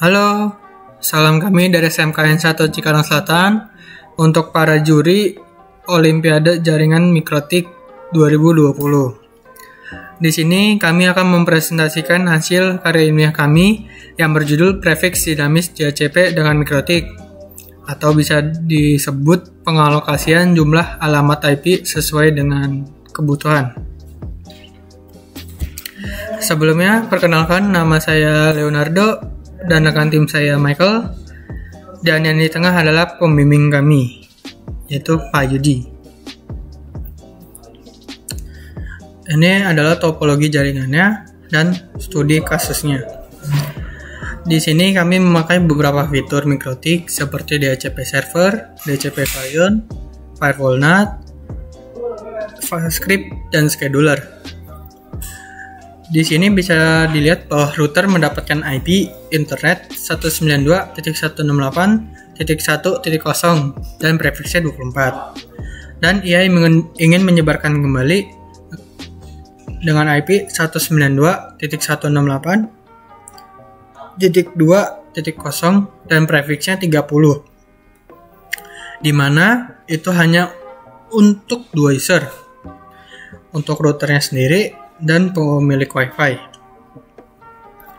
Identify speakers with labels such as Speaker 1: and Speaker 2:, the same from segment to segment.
Speaker 1: Halo, salam kami dari SMKN 1 Cikarang Selatan untuk para juri Olimpiade Jaringan Mikrotik 2020. Di sini kami akan mempresentasikan hasil karya ilmiah kami yang berjudul Prefiks Dinamis DHCP dengan Mikrotik, atau bisa disebut pengalokasian jumlah alamat IP sesuai dengan kebutuhan. Sebelumnya, perkenalkan, nama saya Leonardo dan rekan tim saya Michael, dan yang di tengah adalah pembimbing kami, yaitu Pak Yudi. Ini adalah topologi jaringannya dan studi kasusnya. Di sini kami memakai beberapa fitur mikrotik seperti DHCP server, DHCP client, firewall NAT, file script, dan scheduler. Di sini bisa dilihat bahwa router mendapatkan IP internet 192.168.1.0 dan prefiksnya 24. Dan ia ingin menyebarkan kembali dengan IP 192.168.2.0 dan prefiksnya 30. Di mana itu hanya untuk dua user. Untuk routernya sendiri dan pemilik Wi-Fi.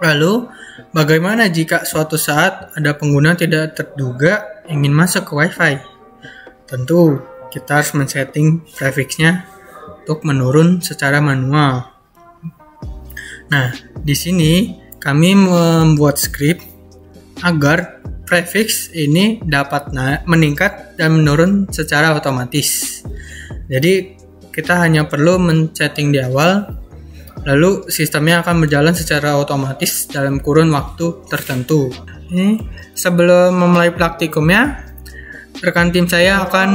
Speaker 1: Lalu, bagaimana jika suatu saat ada pengguna tidak terduga ingin masuk ke Wi-Fi? Tentu, kita harus men-setting prefiksnya untuk menurun secara manual. Nah, di sini kami membuat script agar prefiks ini dapat meningkat dan menurun secara otomatis. Jadi, kita hanya perlu men-setting di awal, lalu sistemnya akan berjalan secara otomatis dalam kurun waktu tertentu. Ini sebelum memulai praktikumnya, rekan tim saya akan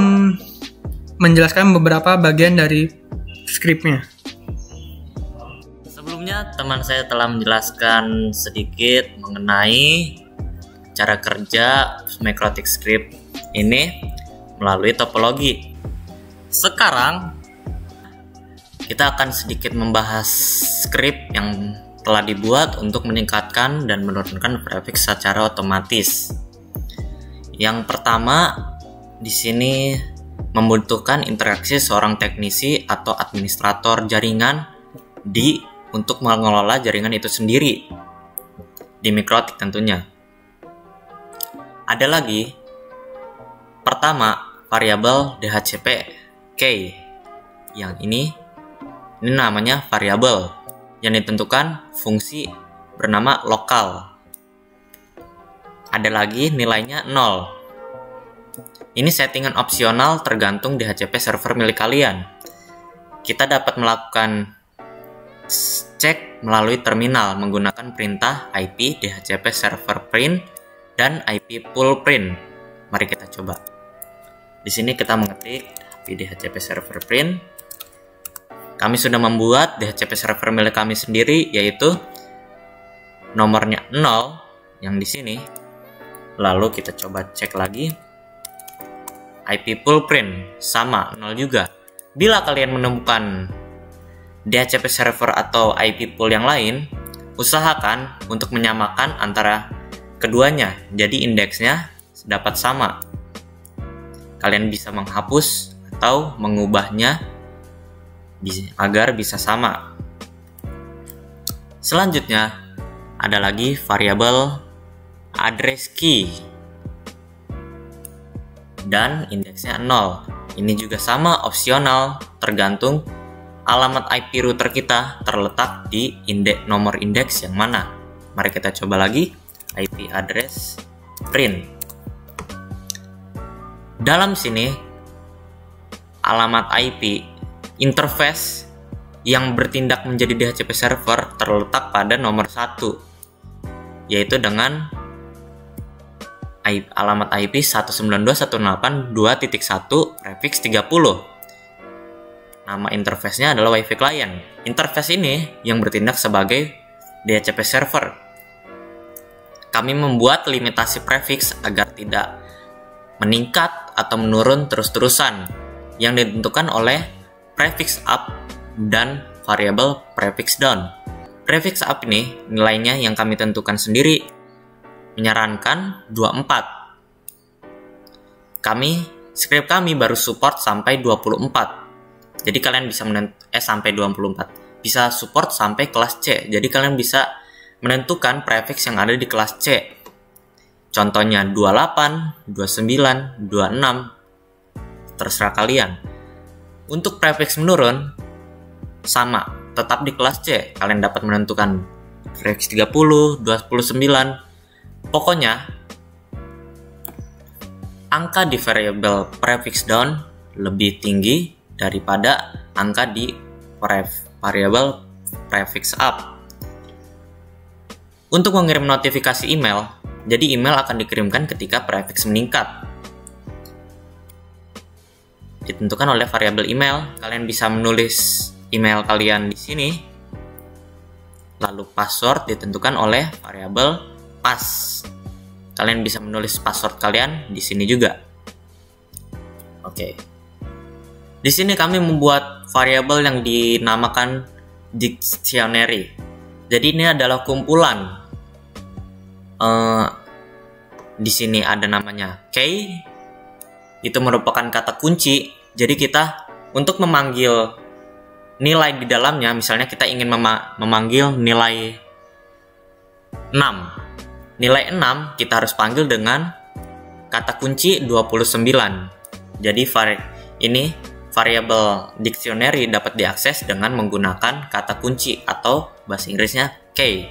Speaker 1: menjelaskan beberapa bagian dari skripnya.
Speaker 2: Sebelumnya teman saya telah menjelaskan sedikit mengenai cara kerja mikrotik script ini melalui topologi. Sekarang kita akan sedikit membahas script yang telah dibuat untuk meningkatkan dan menurunkan prefiks secara otomatis. Yang pertama, di sini membutuhkan interaksi seorang teknisi atau administrator jaringan untuk mengelola jaringan itu sendiri di mikrotik tentunya. Ada lagi, pertama, variabel DHCP key. Yang ini namanya variabel yang ditentukan fungsi bernama lokal. Ada lagi nilainya 0. Ini settingan opsional tergantung DHCP server milik kalian. Kita dapat melakukan cek melalui terminal menggunakan perintah IP DHCP server print dan IP pull print. Mari kita coba. Di sini kita mengetik IP DHCP server print. Kami sudah membuat DHCP server milik kami sendiri, yaitu nomornya 0 yang di sini. Lalu kita coba cek lagi. IP pull print sama 0 juga. Bila kalian menemukan DHCP server atau IP pool yang lain, usahakan untuk menyamakan antara keduanya, jadi indeksnya dapat sama. Kalian bisa menghapus atau mengubahnya agar bisa sama. Selanjutnya ada lagi variabel address key dan indeksnya 0. Ini juga sama, opsional, tergantung alamat IP router kita terletak di nomor indeks yang mana. Mari kita coba lagi, IP address print. Dalam sini, alamat IP interface yang bertindak menjadi DHCP server terletak pada nomor 1, yaitu dengan alamat IP 192.168.2.1 prefiks 30. Nama interface-nya adalah Wi-Fi client. Interface ini yang bertindak sebagai DHCP server. Kami membuat limitasi prefiks agar tidak meningkat atau menurun terus-terusan yang ditentukan oleh prefix up dan variabel prefix down. Prefix up ini nilainya yang kami tentukan sendiri menyarankan 24. Script kami baru support sampai 24. Jadi kalian bisa sampai 24. Bisa support sampai kelas C. Jadi kalian bisa menentukan prefix yang ada di kelas C. Contohnya 28, 29, 26. Terserah kalian. Untuk prefix menurun sama, tetap di kelas C. Kalian dapat menentukan prefix 30, 29. Pokoknya angka di variabel prefix down lebih tinggi daripada angka di variabel prefix up. Untuk mengirim notifikasi email, jadi email akan dikirimkan ketika prefix meningkat. Ditentukan oleh variabel email. Kalian bisa menulis email kalian di sini. Lalu password ditentukan oleh variabel pass. Kalian bisa menulis password kalian di sini juga. Oke. Di sini kami membuat variabel yang dinamakan dictionary. Jadi ini adalah kumpulan. Di sini ada namanya key. Itu merupakan kata kunci. Jadi kita untuk memanggil nilai di dalamnya, misalnya kita ingin memanggil nilai 6. Nilai 6 kita harus panggil dengan kata kunci 29. Jadi ini variabel dictionary dapat diakses dengan menggunakan kata kunci atau bahasa Inggrisnya key.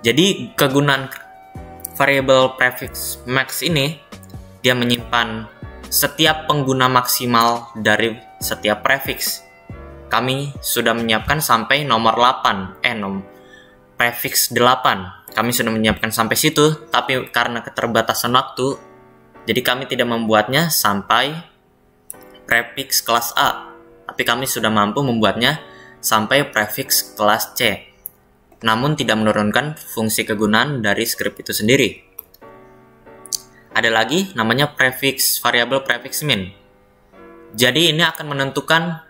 Speaker 2: Jadi kegunaan variabel prefix max ini, dia menyimpan setiap pengguna maksimal dari setiap prefix. Kami sudah menyiapkan sampai nomor 8, prefix 8. Kami sudah menyiapkan sampai situ, tapi karena keterbatasan waktu, jadi kami tidak membuatnya sampai prefix kelas A. Tapi kami sudah mampu membuatnya sampai prefix kelas C. Namun tidak menurunkan fungsi kegunaan dari script itu sendiri. Ada lagi namanya variabel prefix min. Jadi ini akan menentukan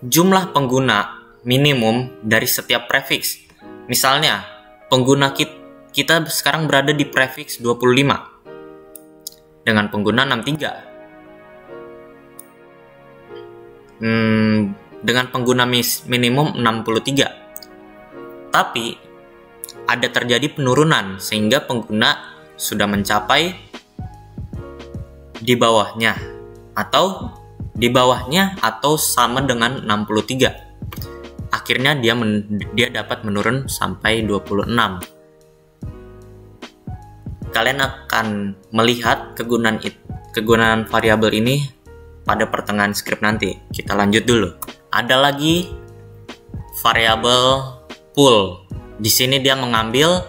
Speaker 2: jumlah pengguna minimum dari setiap prefix. Misalnya, pengguna kita sekarang berada di prefix 25 dengan pengguna 63. Dengan pengguna minimum 63. Tapi ada terjadi penurunan sehingga pengguna sudah mencapai di bawahnya atau sama dengan 63. Akhirnya dia dapat menurun sampai 26. Kalian akan melihat kegunaan variabel ini pada pertengahan script nanti. Kita lanjut dulu. Ada lagi variabel pool. Di sini dia mengambil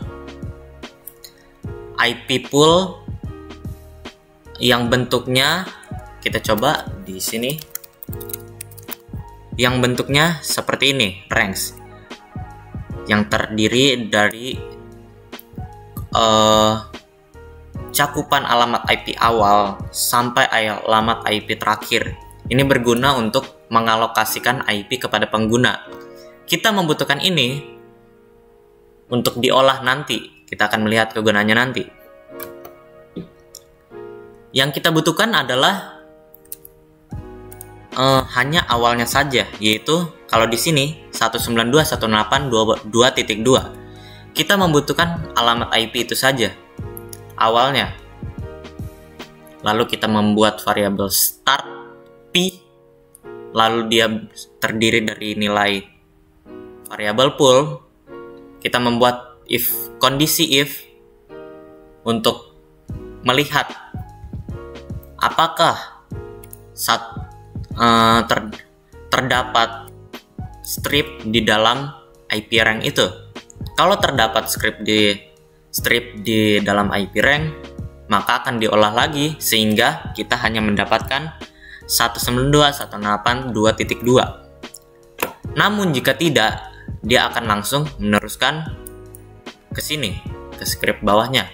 Speaker 2: IP pool yang bentuknya, kita coba di sini, yang bentuknya seperti ini, ranks, yang terdiri dari cakupan alamat IP awal sampai alamat IP terakhir. Ini berguna untuk mengalokasikan IP kepada pengguna. Kita membutuhkan ini untuk diolah nanti. Kita akan melihat kegunaannya nanti. Yang kita butuhkan adalah hanya awalnya saja, yaitu kalau di sini 192.168.2.2. Kita membutuhkan alamat IP itu saja, awalnya. Lalu kita membuat variabel start p, lalu dia terdiri dari nilai variabel pool. Kita membuat kondisi if untuk melihat apakah terdapat strip di dalam IP rank itu. Kalau terdapat strip di dalam IP rank, maka akan diolah lagi sehingga kita hanya mendapatkan 192.168.2.2. Namun jika tidak, dia akan langsung meneruskan ke sini, ke script bawahnya.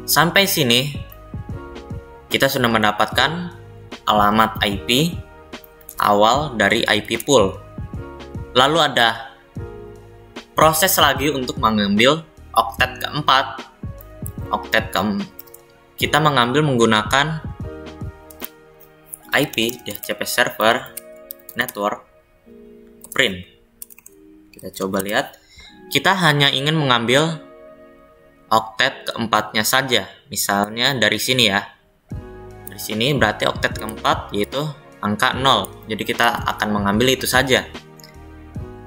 Speaker 2: Sampai sini kita sudah mendapatkan alamat IP awal dari IP pool. Lalu ada proses lagi untuk mengambil oktet keempat. Kita mengambil menggunakan IP DHCP server network print. Kita coba lihat. Kita hanya ingin mengambil oktet keempatnya saja. Misalnya dari sini ya. Dari sini berarti oktet keempat yaitu angka 0. Jadi kita akan mengambil itu saja.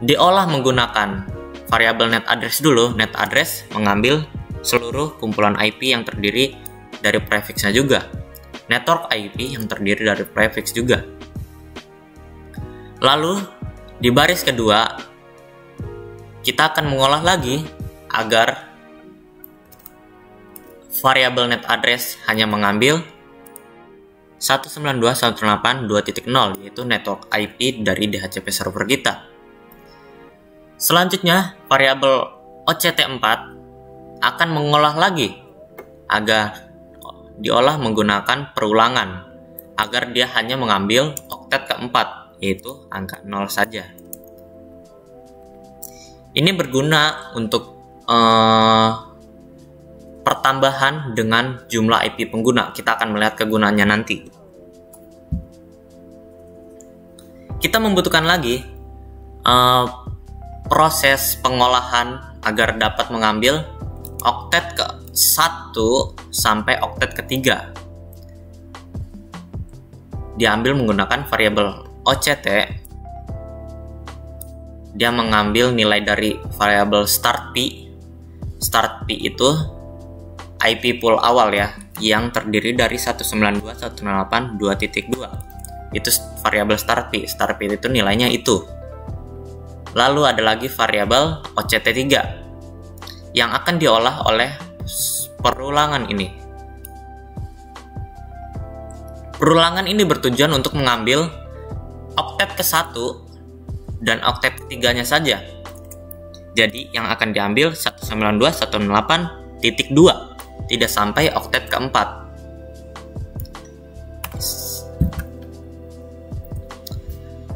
Speaker 2: Diolah menggunakan variabel net address dulu. Net address mengambil seluruh kumpulan IP yang terdiri dari prefixnya juga. Network IP yang terdiri dari prefix juga. Lalu di baris kedua kita akan mengolah lagi agar variabel net address hanya mengambil 192.168.2.0 yaitu network IP dari DHCP server kita. Selanjutnya variabel OCT4 akan mengolah lagi agar diolah menggunakan perulangan agar dia hanya mengambil oktet keempat yaitu angka 0 saja. Ini berguna untuk pertambahan dengan jumlah IP pengguna. Kita akan melihat kegunaannya nanti. Kita membutuhkan lagi proses pengolahan agar dapat mengambil oktet ke-1 sampai oktet ke-3. Diambil menggunakan variabel OCT. Dia mengambil nilai dari variabel start P. Start P itu IP pool awal ya, yang terdiri dari 192.168.2.2. Itu variabel start P. Start P itu nilainya itu. Lalu ada lagi variabel OCT3 yang akan diolah oleh perulangan ini. Perulangan ini bertujuan untuk mengambil oktet ke-1 dan oktet ke-3-nya saja. Jadi yang akan diambil 192.168.2, tidak sampai oktet ke-4.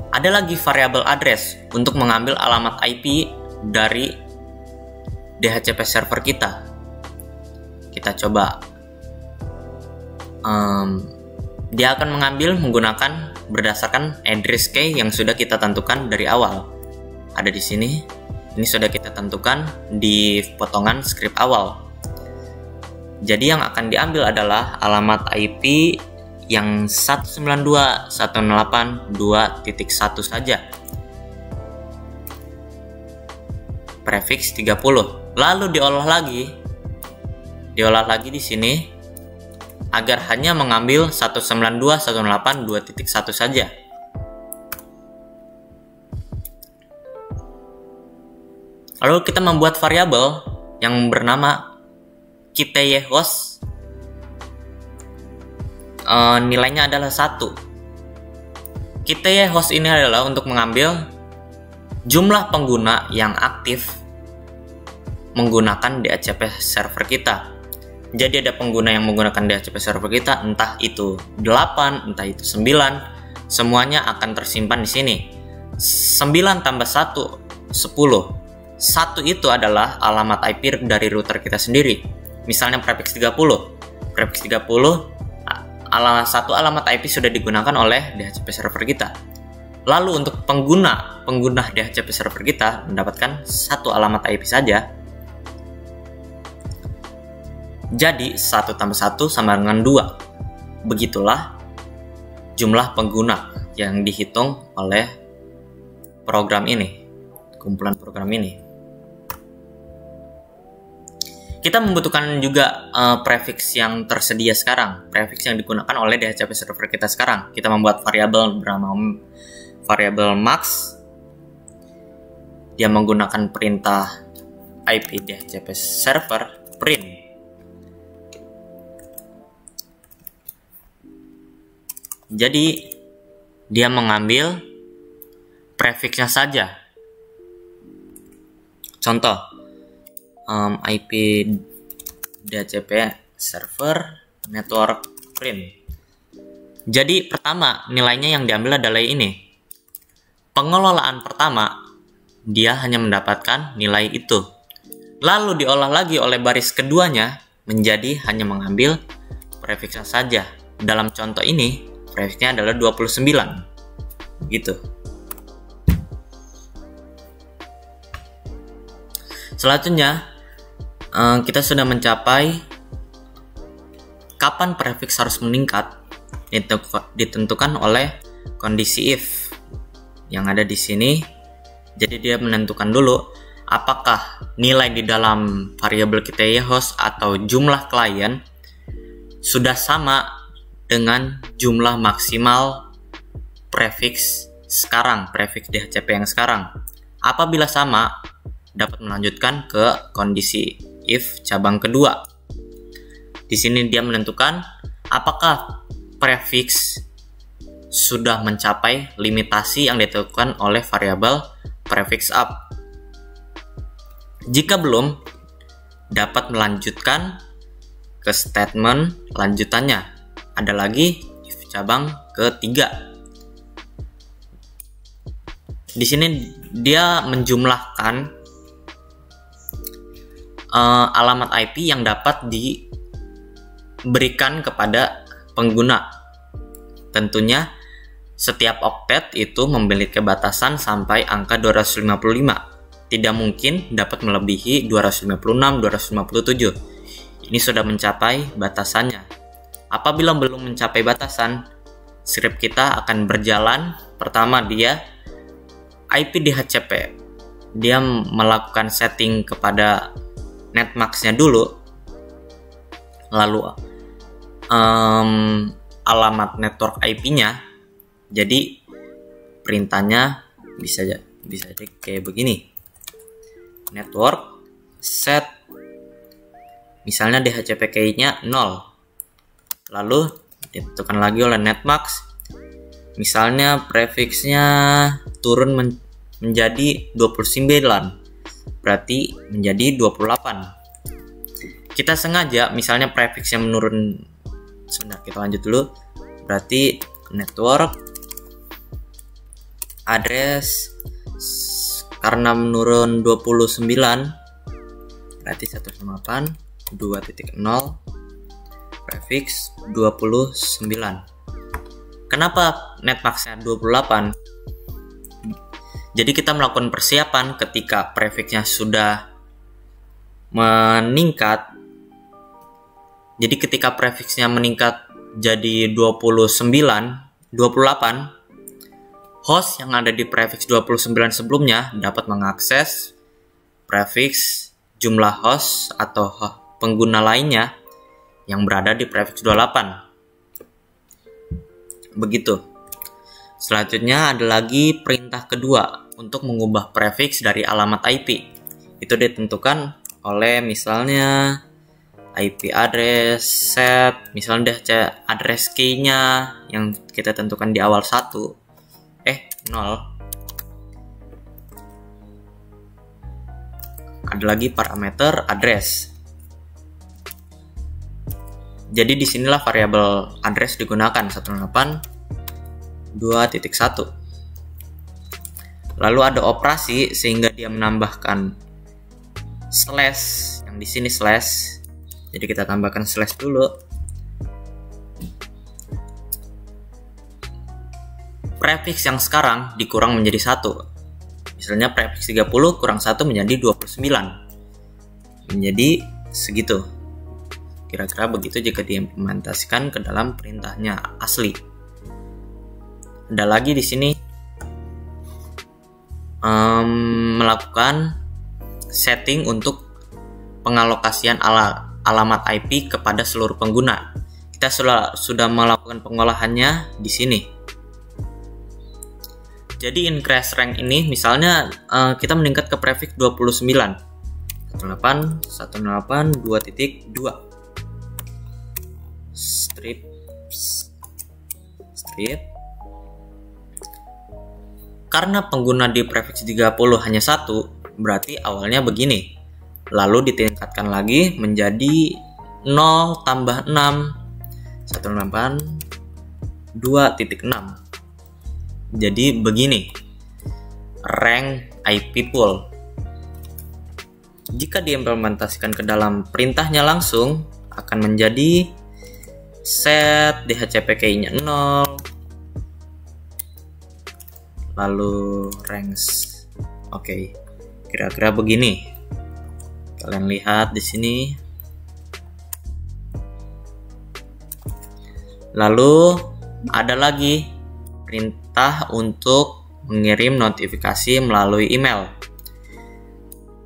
Speaker 2: Ada lagi variabel address untuk mengambil alamat IP dari DHCP server kita. Kita coba. Dia akan mengambil menggunakan berdasarkan address key yang sudah kita tentukan dari awal. Ada di sini. Ini sudah kita tentukan di potongan script awal. Jadi yang akan diambil adalah alamat IP yang 192.168.2.1 saja. Prefix 30. Lalu diolah lagi di sini agar hanya mengambil 192.168.2.1 saja. Lalu kita membuat variabel yang bernama kiteyhost. Nilainya adalah 1. Kiteyhost ini adalah untuk mengambil jumlah pengguna yang aktif menggunakan DHCP server kita. Jadi ada pengguna yang menggunakan DHCP server kita, entah itu 8, entah itu 9, semuanya akan tersimpan di sini. 9 tambah 1, 10. 1 itu adalah alamat IP dari router kita sendiri. Misalnya prefix 30. Prefix 30 satu alamat IP sudah digunakan oleh DHCP server kita. Lalu untuk pengguna DHCP server kita mendapatkan satu alamat IP saja. Jadi 1 tambah 1 sama dengan 2. Begitulah jumlah pengguna yang dihitung oleh program ini, kumpulan program ini. Kita membutuhkan juga prefix yang tersedia sekarang, prefix yang digunakan oleh DHCP server kita sekarang. Kita membuat variabel bernama variabel max. Dia menggunakan perintah IP DHCP server print. Jadi dia mengambil prefixnya saja. Contoh IP DHCP server network print. Jadi pertama nilainya yang diambil adalah ini. Pengelolaan pertama dia hanya mendapatkan nilai itu. Lalu diolah lagi oleh baris keduanya menjadi hanya mengambil prefiksnya saja. Dalam contoh ini, prefiksnya adalah 29. Gitu. Selanjutnya, kita sudah mencapai kapan prefiks harus meningkat, ditentukan oleh kondisi if yang ada di sini. Jadi dia menentukan dulu apakah nilai di dalam variabel kita ya host atau jumlah klien sudah sama dengan jumlah maksimal prefiks sekarang, prefiks DHCP yang sekarang. Apabila sama, dapat melanjutkan ke kondisi if cabang kedua. Di sini dia menentukan apakah prefiks sudah mencapai limitasi yang ditentukan oleh variabel prefix up. Jika belum, dapat melanjutkan ke statement lanjutannya. Ada lagi if cabang ketiga. Di sini dia menjumlahkan alamat IP yang dapat diberikan kepada pengguna. Tentunya setiap oktet itu memiliki batasan sampai angka 255. Tidak mungkin dapat melebihi 256, 257. Ini sudah mencapai batasannya. Apabila belum mencapai batasan, script kita akan berjalan. Pertama dia IP DHCP. Dia melakukan setting kepada netmax-nya dulu. Lalu alamat network IP-nya. Jadi perintahnya bisa kayak begini. Network set misalnya DHCP key-nya 0. Lalu ditentukan lagi oleh netmax. Misalnya prefiksnya turun menjadi 29. Berarti menjadi 28. Kita sengaja misalnya prefiksnya menurun. Sebentar, kita lanjut dulu. Berarti network address karena menurun 29 berarti 158 2.0 prefix 29. Kenapa netmax-nya 28? Jadi kita melakukan persiapan ketika prefix-nya sudah meningkat. Jadi ketika prefix-nya meningkat jadi 28, host yang ada di prefix 29 sebelumnya dapat mengakses prefix jumlah host atau pengguna lainnya yang berada di prefix 28. Begitu. Selanjutnya ada lagi perintah kedua untuk mengubah prefix dari alamat IP. Itu ditentukan oleh misalnya IP address set, misalnya address key-nya yang kita tentukan di awal 0. Ada lagi parameter address. Jadi disinilah variabel address digunakan 192.1. Lalu ada operasi sehingga dia menambahkan slash, yang di sini slash. Jadi kita tambahkan slash dulu. Prefix yang sekarang dikurang menjadi 1. Misalnya prefix 30 kurang 1 menjadi 29. Menjadi segitu. Kira-kira begitu jika diimplementasikan ke dalam perintahnya asli. Ada lagi di sini melakukan setting untuk pengalokasian alamat IP kepada seluruh pengguna. Kita sudah melakukan pengolahannya di sini. Jadi increase rank ini misalnya kita meningkat ke prefix 29. 108.2.2 strip karena pengguna di prefix 30 hanya 1, berarti awalnya begini. Lalu ditingkatkan lagi menjadi 0 tambah 6 108.2.6. Jadi begini. rank IP pool. Jika diimplementasikan ke dalam perintahnya langsung, akan menjadi set DHCP-key-nya 0, lalu ranks. Oke, kira-kira begini. Kalian lihat di sini. Lalu ada lagi perintah untuk mengirim notifikasi melalui email.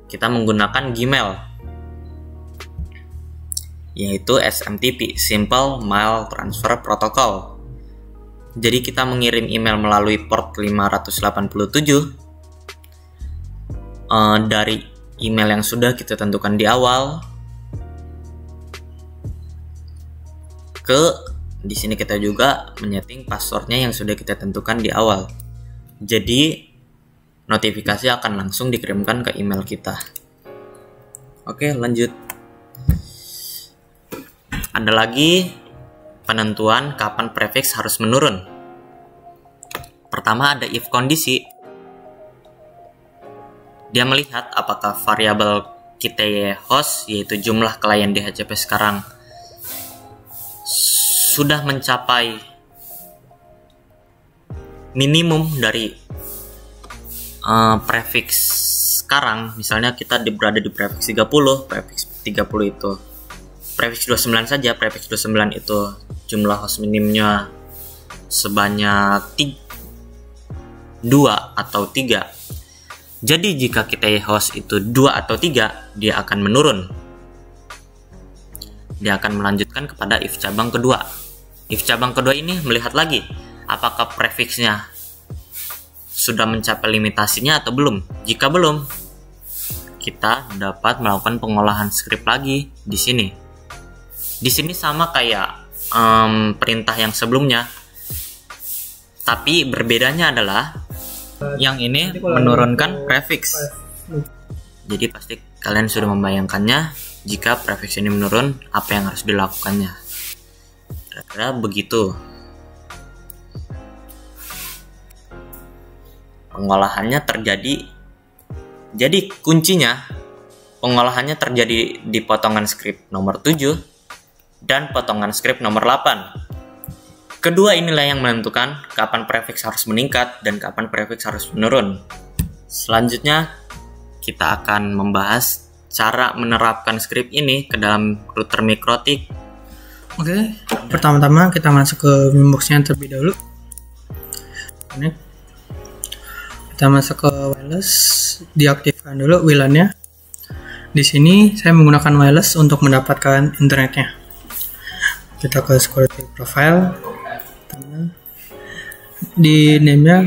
Speaker 2: Kita menggunakan Gmail, yaitu SMTP, Simple Mail Transfer Protocol. Jadi kita mengirim email melalui port 587 dari email yang sudah kita tentukan di awal ke di sini. Kita juga menyeting passwordnya yang sudah kita tentukan di awal. Jadi notifikasi akan langsung dikirimkan ke email kita. Oke, lanjut. Ada lagi penentuan kapan prefix harus menurun. Pertama ada if kondisi. Dia melihat apakah variabel kita host, yaitu jumlah klien DHCP sekarang, sudah mencapai minimum dari prefix sekarang. Misalnya kita berada di prefix 30, prefix 30 itu prefix 29 saja. Prefix 29 itu jumlah host minimumnya sebanyak 2 atau 3. Jadi jika kita host itu 2 atau 3, dia akan menurun. Dia akan melanjutkan kepada if cabang kedua. If cabang kedua ini melihat lagi apakah prefixnya sudah mencapai limitasinya atau belum. Jika belum, kita dapat melakukan pengolahan script lagi di sini. Di sini sama kayak perintah yang sebelumnya, tapi berbedanya adalah yang ini menurunkan prefix. Jadi pasti kalian sudah membayangkannya, jika prefix ini menurun, apa yang harus dilakukannya. Kira-kira begitu. Pengolahannya terjadi. Jadi kuncinya, pengolahannya terjadi di potongan script nomor 7 dan potongan script nomor 8. Kedua inilah yang menentukan kapan prefix harus meningkat dan kapan prefix harus menurun. Selanjutnya, kita akan membahas cara menerapkan script ini ke dalam router mikrotik.
Speaker 1: Oke, pertama-tama kita masuk ke Mimbox-nya terlebih dahulu. Connect. Kita masuk ke wireless, diaktifkan dulu WLAN-nya. Di sini saya menggunakan wireless untuk mendapatkan internetnya. Kita ke security profile. Di name-nya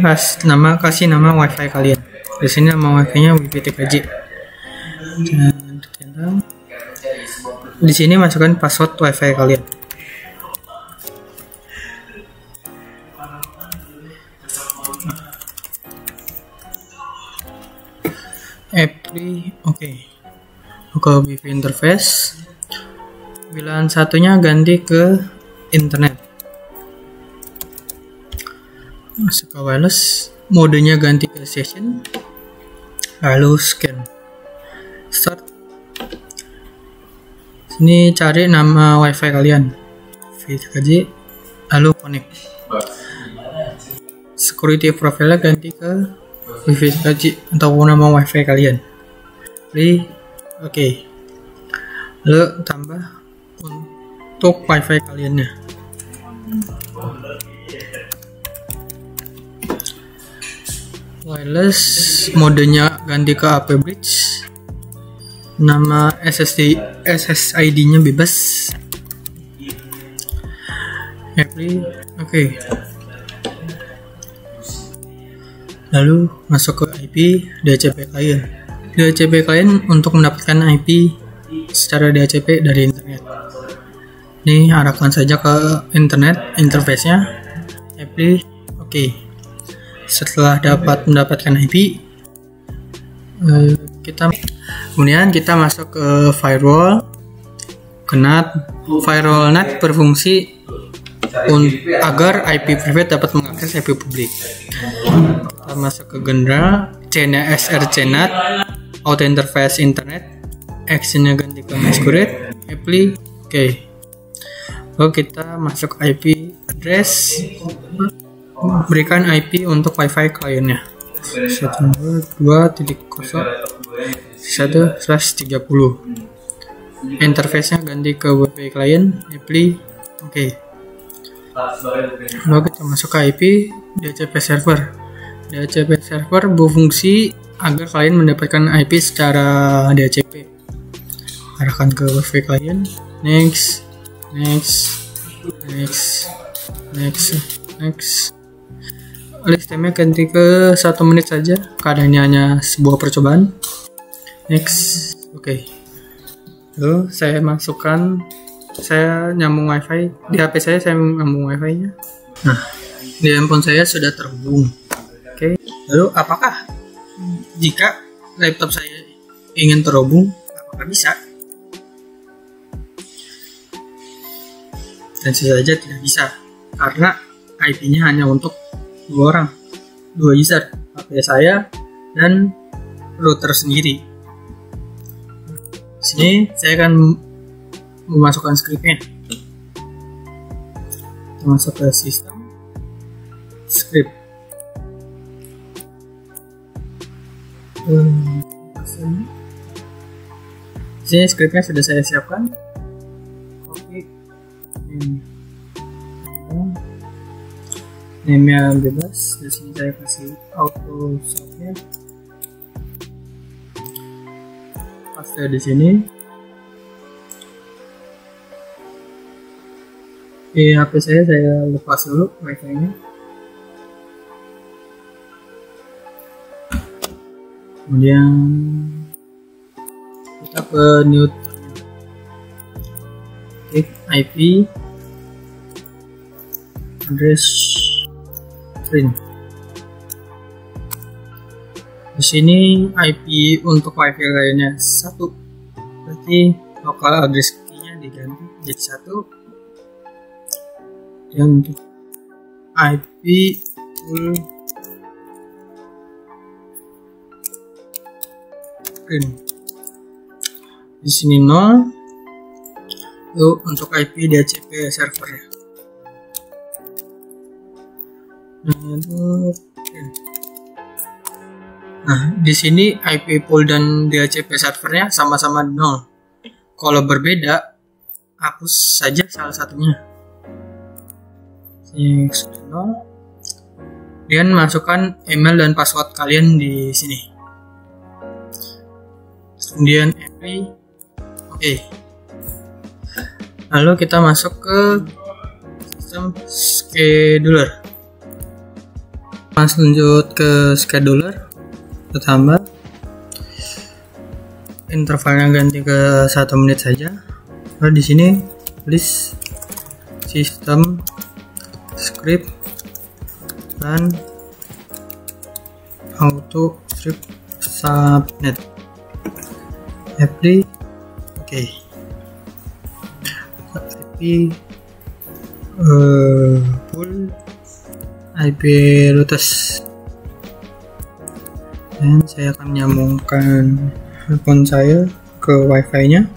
Speaker 1: kasih nama WiFi kalian. Di sini nama WiFi-nya WiFi-TKJ. Di sini masukkan password WiFi kalian. Oke. Ke WiFi interface. WLAN satunya ganti ke internet. Masuk ke wireless, modenya ganti ke session, lalu scan start. Sini cari nama WiFi kalian, WiFi-TKJ, lalu connect. Security profile ganti ke WiFi-TKJ atau nama WiFi kalian. Oke. Lalu tambah untuk WiFi kaliannya. Wireless, modenya ganti ke AP bridge, nama SSID-nya bebas. Oke. Lalu masuk ke IP DHCP client. DHCP client untuk mendapatkan IP secara DHCP dari internet. Ini arahkan saja ke internet interface-nya. Oke. Setelah mendapatkan IP, kemudian kita masuk ke firewall. Firewall NAT berfungsi agar IP private dapat mengakses IP publik. Kita masuk ke general, C-nya srcNAT, auto interface internet, action-nya ganti ke masquerade, apply, oke. Lalu kita masuk IP address, berikan IP untuk wifi kliennya 192.0.1/30. Interface-nya ganti ke wifi klien, apply, oke. Lalu kita masuk ke IP DHCP server. DHCP server berfungsi agar klien mendapatkan IP secara DHCP. Arahkan ke wifi klien, next. List time-nya ganti ke 1 menit saja karena ini hanya sebuah percobaan. Next, oke. Lalu saya nyambung wifi di HP saya nyambung wifi-nya. Nah, di handphone saya sudah terhubung. Oke. Lalu apakah jika laptop saya ingin terhubung, apakah bisa? Tentu saja tidak bisa, karena IP-nya hanya untuk 2 user, HP saya dan router sendiri. Sini saya akan memasukkan scriptnya. Kita masuk ke sistem, script. Sini scriptnya sudah saya siapkan. Copy. Name-nya bebas. Di sini saya kasih auto shop-nya. Paste di sini. Di HP saya lepas dulu wifi-nya. Kemudian kita ke new klik IP address print. Di sini IP untuk wifi lainnya 1, berarti local address key-nya diganti jadi 1. Dan untuk IP full print di sini 0. Lalu untuk IP DHCP servernya. Nah, di sini IP pool dan DHCP servernya sama-sama 0. Kalau berbeda, hapus saja salah satunya. Ini sudah 0. Dan masukkan email dan password kalian di sini. Kemudian apply, oke. Lalu kita masuk ke sistem scheduler. Lanjut ke scheduler, tambah intervalnya ganti ke 1 menit saja. Lalu di sini list sistem script dan auto script subnet. Apply, oke. IP full IP routers, dan saya akan menyambungkan handphone saya ke wifi-nya.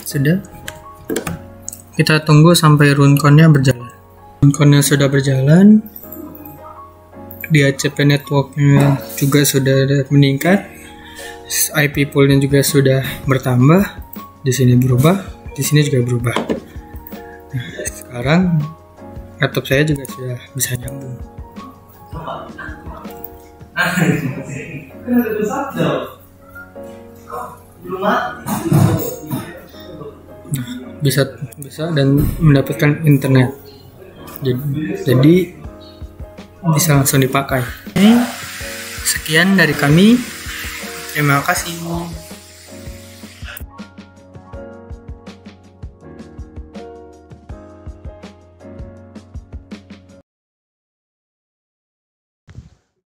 Speaker 1: Sudah, kita tunggu sampai runcon-nya berjalan. Runcon-nya sudah berjalan, DHCP network-nya juga sudah meningkat, IP pool-nya juga sudah bertambah. Di sini berubah, di sini juga berubah. Nah, sekarang laptop saya juga sudah bisa nyambung. Nah, bisa dan mendapatkan internet. Jadi bisa langsung dipakai. Sekian dari kami. Terima kasih.